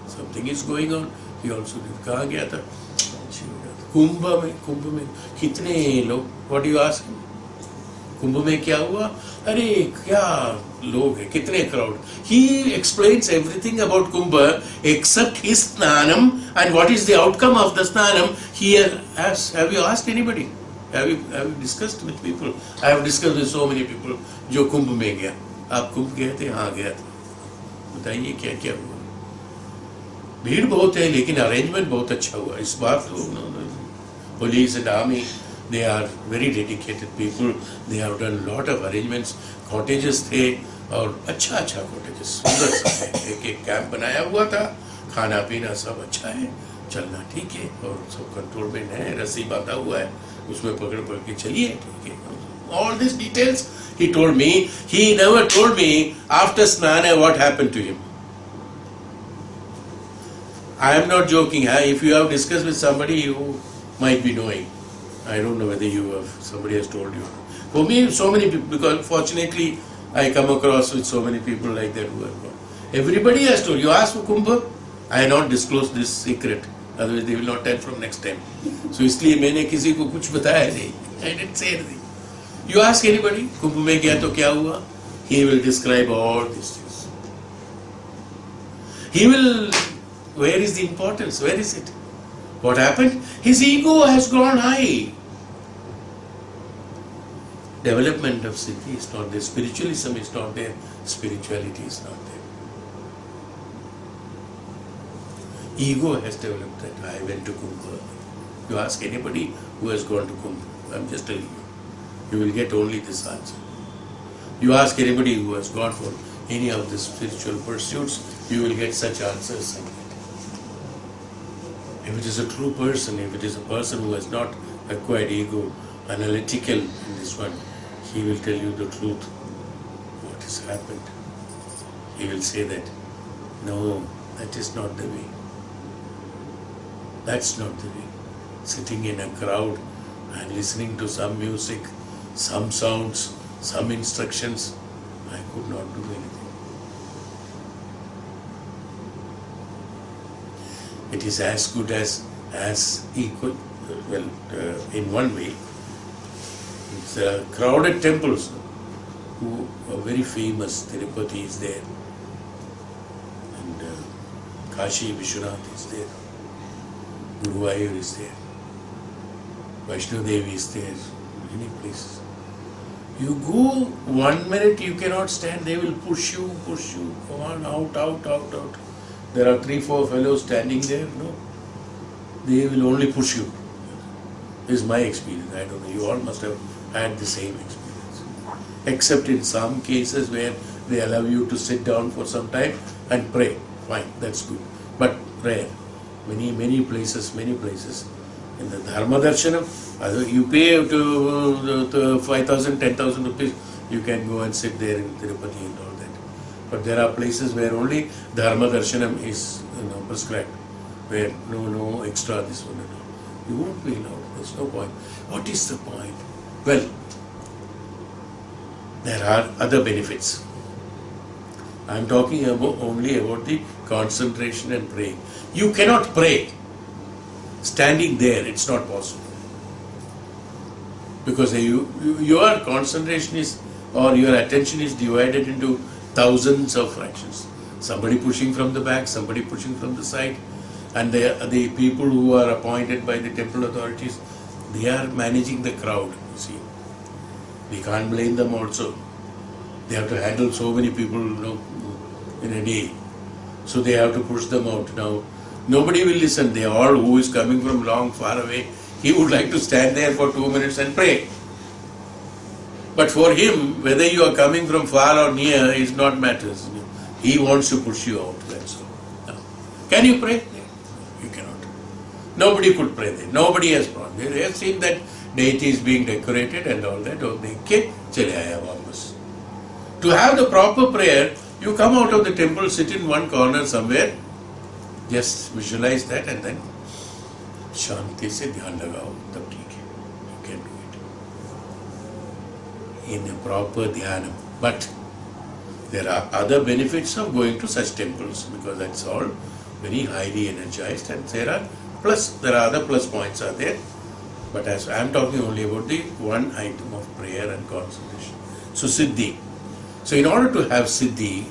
something is going on. He also did. कहाँ गया था? कुंभ में कितने लोग? What do you ask him? कुंभ में क्या हुआ? अरे क्या लोग हैं? कितने crowd? He explains everything about Kumbh except his snanam and what is the outcome of the snanam. He has. Have you asked anybody? Have you discussed with people? I have discussed with so many people जो कुंभ में गया. आप कुंभ गए थे? हाँ गया था. बताइए क्या क्या हुआ? भीड़ बहुत है लेकिन अरेंजमेंट बहुत अच्छा हुआ. इस बार तो police and army, they are very dedicated people. They have done lot of arrangements. Cottages थे और अच्छा cottages, सुंदर सा है. एक कैंप बनाया हुआ था. खाना पीना सब अच्छा है. चलना ठीक है और सब कंट्रोल में है. रस्सी बांधा हुआ है. उसमें पकड़ के चलिए ठीक है. All these details he told me. He never told me after Snana what happened to him. I am not joking. If you have discussed with somebody, you might be knowing. I don't know whether you have, somebody has told you. For me, so many people, because fortunately I come across with so many people like that who have gone. Everybody has told. You ask for Kumbh, I have not disclosed this secret. Otherwise they will not tell from next time. So इसलिए मैंने किसी को कुछ बताया नहीं. I didn't say anything. You ask anybody, कुंभ में गया तो क्या हुआ? He will describe all these things. He will, where is the importance? Where is it? What happened? His ego has gone high. Development of siddhi is not there. Spiritualism is not there. Spirituality is not there. Ego has developed that. I went to Kumbh. You ask anybody who has gone to Kumbh. I'm just telling you. You will get only this answer. You ask anybody who has gone for any of the spiritual pursuits, you will get such answers. If it is a true person, if it is a person who has not acquired ego, analytical in this one, he will tell you the truth, what has happened. He will say that, no, that is not the way. That's not the way. Sitting in a crowd and listening to some music, some sounds, some instructions, I could not do anything. It is as good as equal, in one way. It's crowded temples who are very famous. Tirupati is there, and Kashi Vishwanath is there, Guruvayur is there, Vaishno Devi is there, many places. You go 1 minute, you cannot stand, they will push you, come on, out. There are 3-4 fellows standing there, no? They will only push you. This is my experience, I don't know, you all must have had the same experience. Except in some cases where they allow you to sit down for some time and pray, fine, that's good. But rare. Many places. In the Dharma Darshanam, you pay to 5,000, 10,000 rupees, you can go and sit there in Tirupati and all that. But there are places where only Dharma Darshanam is prescribed, where no extra this one and all. You won't be allowed. There's no point. What is the point? Well, there are other benefits. I am talking only about the concentration and praying. You cannot pray standing there. It's not possible. Because your concentration is, or your attention is divided into thousands of fractions. Somebody pushing from the back, somebody pushing from the side, and the people who are appointed by the temple authorities, they are managing the crowd, you see. We can't blame them also. They have to handle so many people, in a day. So they have to push them out. Now, nobody will listen. They all, who is coming from long, far away, he would like to stand there for 2 minutes and pray. But for him, whether you are coming from far or near is not matters. He wants to push you out. That's all. Can you pray? You cannot. Nobody could pray there. Nobody has brought. They have seen that deity is being decorated and all that. To have the proper prayer, you come out of the temple, sit in one corner somewhere, just visualize that and then Shanti se dhyan lagao, tab theek hai. You can do it. In a proper dhyanam. But there are other benefits of going to such temples, because that's all very highly energized, and there are other plus points are there. But as I am talking only about the one item of prayer and concentration. So Siddhi. So in order to have Siddhi,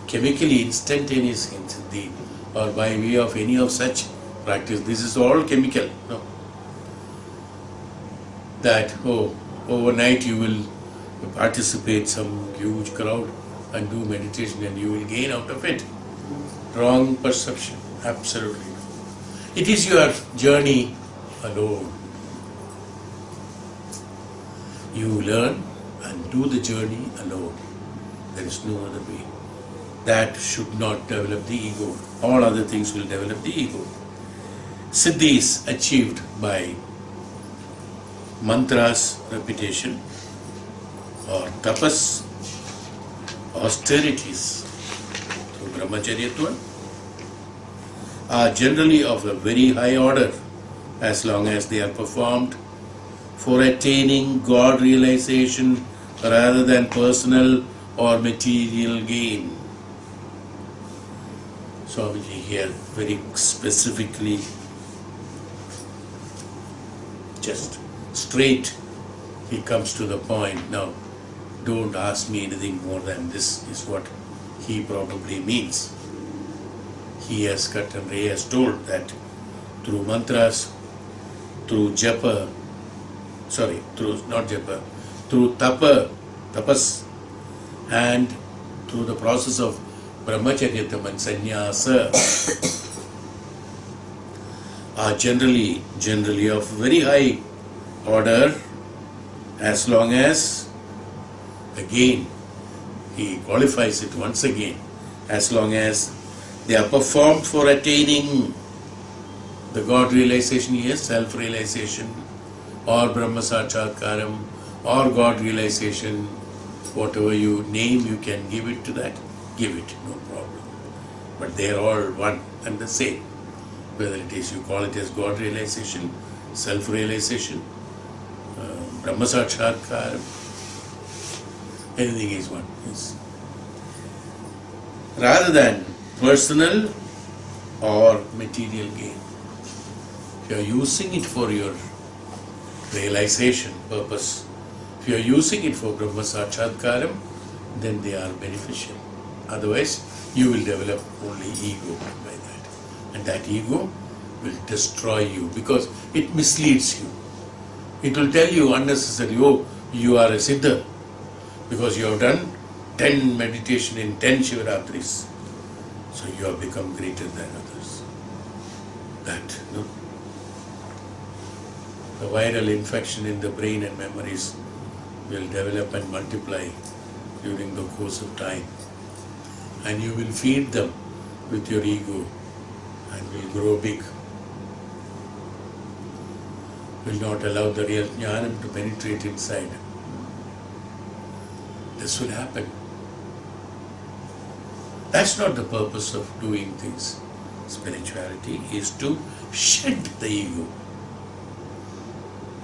chemically instantaneous in Siddhi, or by way of any of such practice, this is all chemical. No. That, overnight you will participate some huge crowd and do meditation and you will gain out of it. Wrong perception. Absolutely. It is your journey alone. You learn and do the journey alone. There is no other way. That should not develop the ego. All other things will develop the ego. Siddhi is achieved by mantras repetition, or tapas, austerities through brahmacharyatva, are generally of a very high order as long as they are performed for attaining God realization rather than personal or material gain. Swamiji here very specifically, just straight, he comes to the point. Now, don't ask me anything more than this is what he probably means. He has cut and he has told that through mantras, through japa, through tapas, and through the process of brahmacharyatam and sannyasa are generally of very high order, as long as, again, he qualifies it once again, as long as they are performed for attaining the God realization, yes, self-realization, or Brahma Sakshatkaram, or God realization, whatever you name, you can give it to that, give it, no problem. But they are all one and the same. Whether it is, you call it as God realization, self-realization, Brahma Sakshatkaram, anything is one. Yes. Rather than personal or material gain. If you are using it for your realization purpose, if you are using it for Brahma Sakshatkaram, then they are beneficial. Otherwise, you will develop only ego by that. And that ego will destroy you because it misleads you. It will tell you unnecessarily, oh, you are a Siddha because you have done 10 meditation in 10 Shivaratris. So you have become greater than others. That, no? The viral infection in the brain and memories will develop and multiply during the course of time. And you will feed them with your ego and will grow big, will not allow the real Dhyanam to penetrate inside. This will happen. That's not the purpose of doing things. Spirituality is to shed the ego.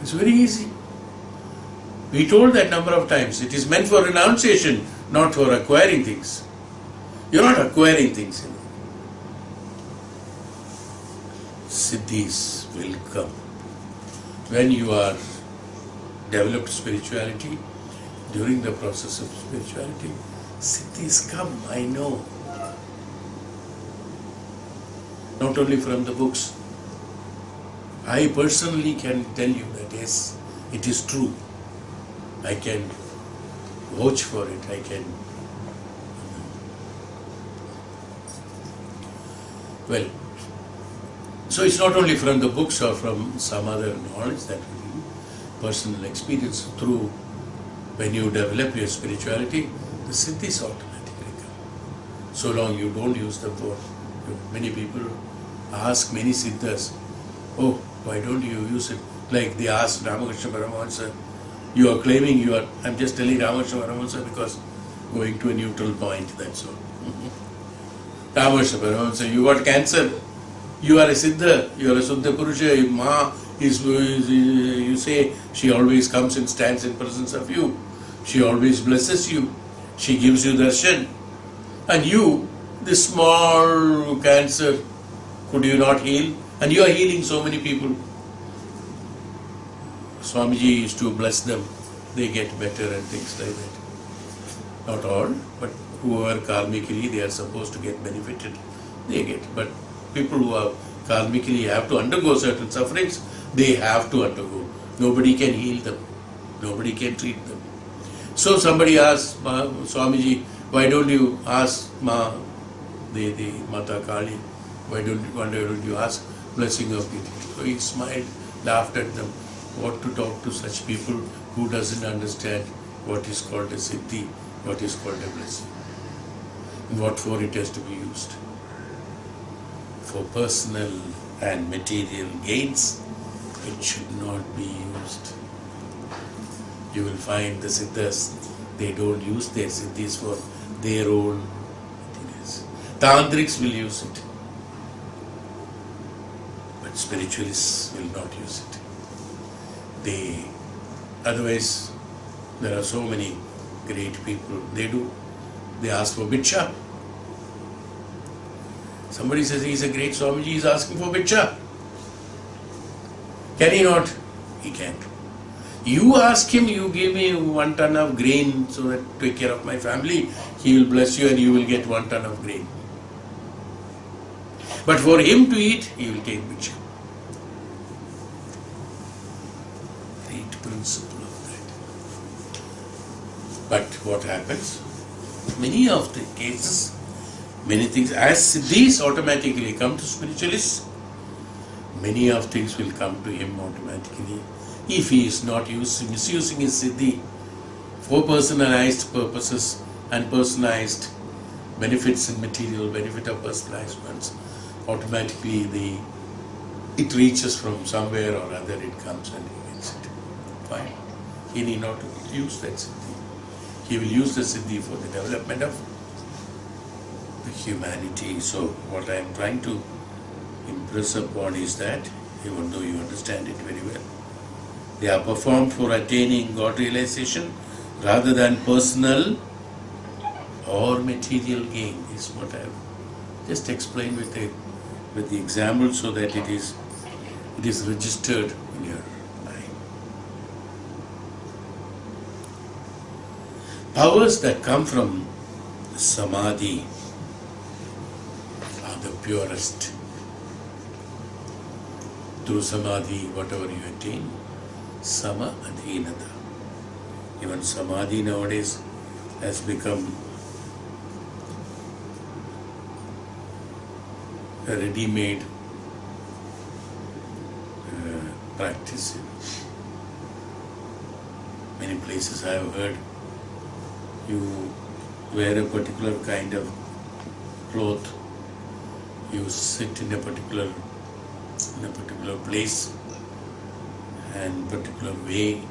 It's very easy. We told that number of times. It is meant for renunciation, not for acquiring things. You're not acquiring things. Siddhis will come. When you are developed spirituality, during the process of spirituality, siddhis come, I know. Not only from the books. I personally can tell you that yes, it is true. I can vouch for it. I can. Well, so it's not only from the books or from some other knowledge that we do, personal experience through when you develop your spirituality, the siddhis automatically come. So long you don't use them for. Many people ask many siddhas, oh, why don't you use it? Like they asked Ramakrishna Paramahansa, you are claiming you are, I'm just telling Ramakrishna Paramahansa because going to a neutral point, that's all. Ramakrishna Paramahansa, you got cancer, you are a siddha, you are a Suddha Purusha, your Ma is, you say, she always comes and stands in presence of you, she always blesses you, she gives you darshan, and you, this small cancer, could you not heal? And you are healing so many people. Swamiji used to bless them, they get better and things like that. Not all, but whoever karmically they are supposed to get benefited, they get. But people who are karmically have to undergo certain sufferings, they have to undergo. Nobody can heal them, nobody can treat them. So somebody asked Swamiji, why don't you ask the Mata Kali, why don't you ask blessing of it? So he smiled, laughed at them. What to talk to such people who doesn't understand what is called a siddhi, what is called a blessing, and what for it has to be used. For personal and material gains, it should not be used. You will find the siddhas, they don't use their siddhis for their own materials. Tantrics will use it, but spiritualists will not use it. Otherwise, there are so many great people, they ask for bhiksha. Somebody says he's a great Swamiji, he's asking for bhiksha. Can he not? He can't. You ask him, you give me 1 ton of grain so that take care of my family, he will bless you and you will get 1 ton of grain. But for him to eat, he will take bhiksha. Great principle of that. But what happens? Many of the cases, many things, as these automatically come to spiritualists, many of things will come to him automatically if he is not misusing his siddhi for personalized purposes and personalized benefits and material benefit of personalized ones. Automatically it reaches from somewhere or other, it comes and he gets it. Fine. He need not use that siddhi. He will use the siddhi for the development of the humanity. So what I am trying to impress upon is that, even though you understand it very well, they are performed for attaining God realization rather than personal or material gain, is what I have just explained with the example so that it is registered in your mind. Powers that come from samadhi are the purest. Through samadhi, whatever you attain, sama adhinata. Even samadhi nowadays has become a ready-made practice. Many places I have heard you wear a particular kind of cloth, You sit in a particular place and particular way.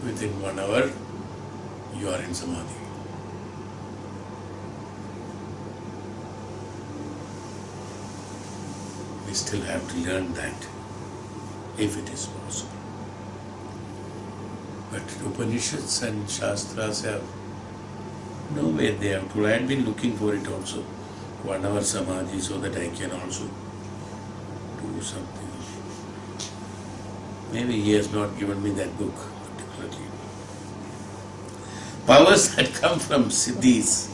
Within 1 hour, you are in samadhi. We still have to learn that, if it is possible. But Upanishads and Shastras have no way they have to. I had been looking for it also. 1 hour samadhi, so that I can also do something. Maybe he has not given me that book particularly. Powers that come from siddhis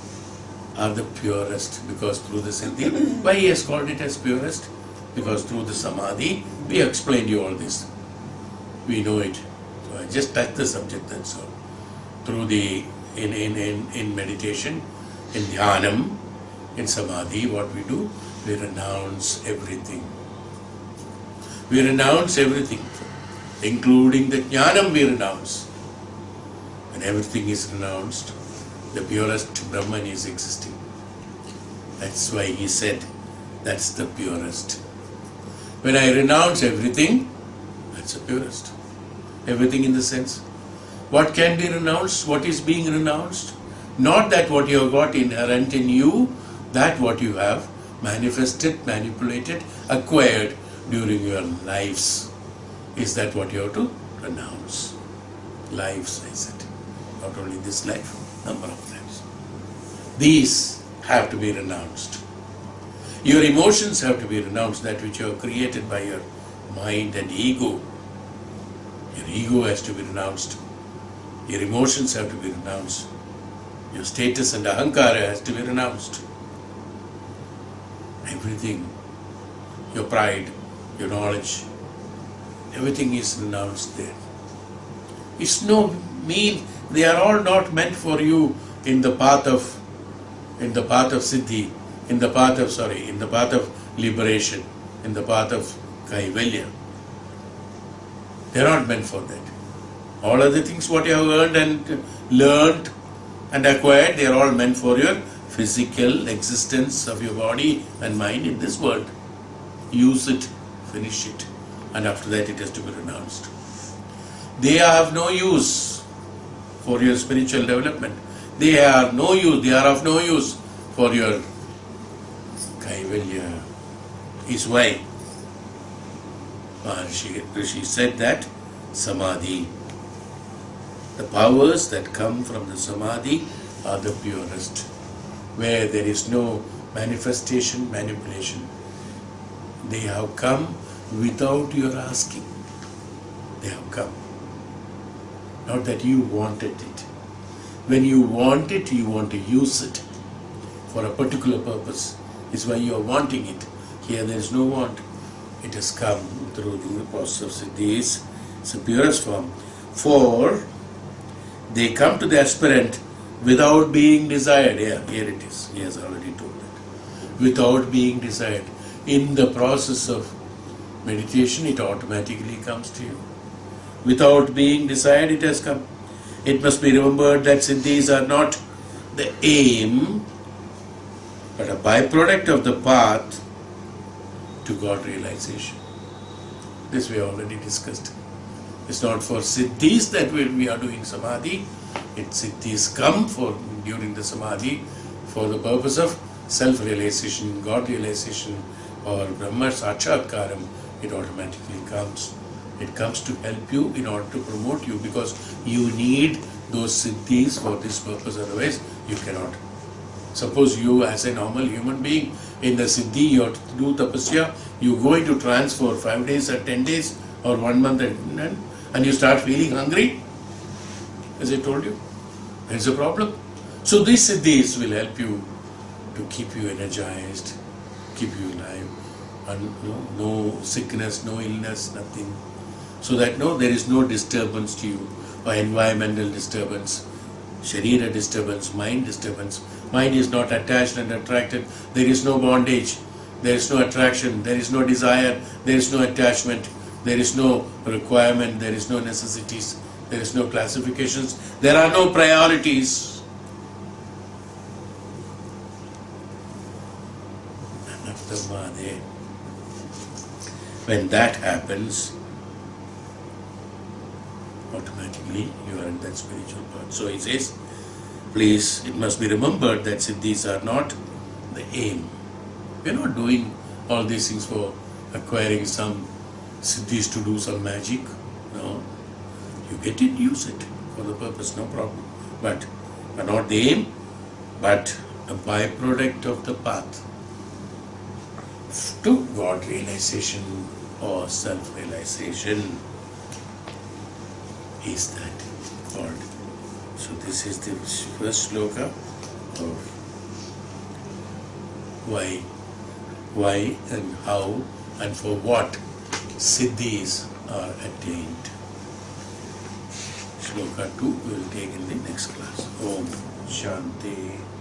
are the purest, because through the siddhi, why he has called it as purest? Because through the samadhi, we explained you all this. We know it. So I just touched the subject, that's all. Through the, in meditation, in Dhyanam, in samadhi, what we do, we renounce everything. We renounce everything, including the Dhyanam we renounce. When everything is renounced, the purest Brahman is existing. That's why he said, that's the purest. When I renounce everything, that's the purest. Everything in the sense. What can be renounced? What is being renounced? Not that what you have got inherent in you, that what you have manifested, manipulated, acquired during your lives. Is that what you have to renounce? Lives, I said. Not only this life, number of lives. These have to be renounced. Your emotions have to be renounced, that which you have created by your mind and ego. Your ego has to be renounced. Your emotions have to be renounced. Your status and ahankara has to be renounced. Everything, your pride, your knowledge, everything is renounced there. It's no mean, they are all not meant for you in the path of siddhi, in the path of liberation, in the path of Kaivalaya. They are not meant for that. All other things what you have earned and learned and acquired, they are all meant for your physical existence of your body and mind in this world. Use it, finish it, and after that it has to be renounced. They have no use for your spiritual development. They are no use, they are of no use for your Kaivalaya. Is why Rishi said that samadhi, the powers that come from the samadhi are the purest, where there is no manifestation, manipulation. They have come without your asking. They have come. Not that you wanted it. When you want it, you want to use it for a particular purpose. It's why you are wanting it. Here there is no want. It has come through the process of siddhis. It's the purest form. For they come to the aspirant without being desired. Yeah, here it is. He has already told that. Without being desired. In the process of meditation, it automatically comes to you. Without being desired, it has come. It must be remembered that siddhis are not the aim, but a byproduct of the path to God realization. This we already discussed. It's not for siddhis that we are doing samadhi. Siddhis come for during the samadhi for the purpose of self-realization, God realization, or Brahma Sakshatkaram. It automatically comes. It comes to help you in order to promote you, because you need those siddhis for this purpose, otherwise you cannot. Suppose you as a normal human being in the siddhi, you have to do tapasya, you go into trance for 5 days or 10 days or 1 month and you start feeling hungry, as I told you, there's a problem. So these siddhis will help you to keep you energized, keep you alive, and no sickness, no illness, nothing. So that there is no disturbance to you, or environmental disturbance, sharira disturbance, mind disturbance. Mind is not attached and attracted. There is no bondage, there is no attraction, there is no desire, there is no attachment, there is no requirement, there is no necessities, there is no classifications, there are no priorities. When that happens, automatically you are in that spiritual path. So he says, please, it must be remembered that siddhis are not the aim. We are not doing all these things for acquiring some siddhis to do some magic. No. You get it, use it for the purpose, no problem. But not the aim, but a byproduct of the path to God realization or self-realization is that called. So this is the first sloka of why and how and for what siddhis are attained. Sloka 2 we will take in the next class. Om Shanti.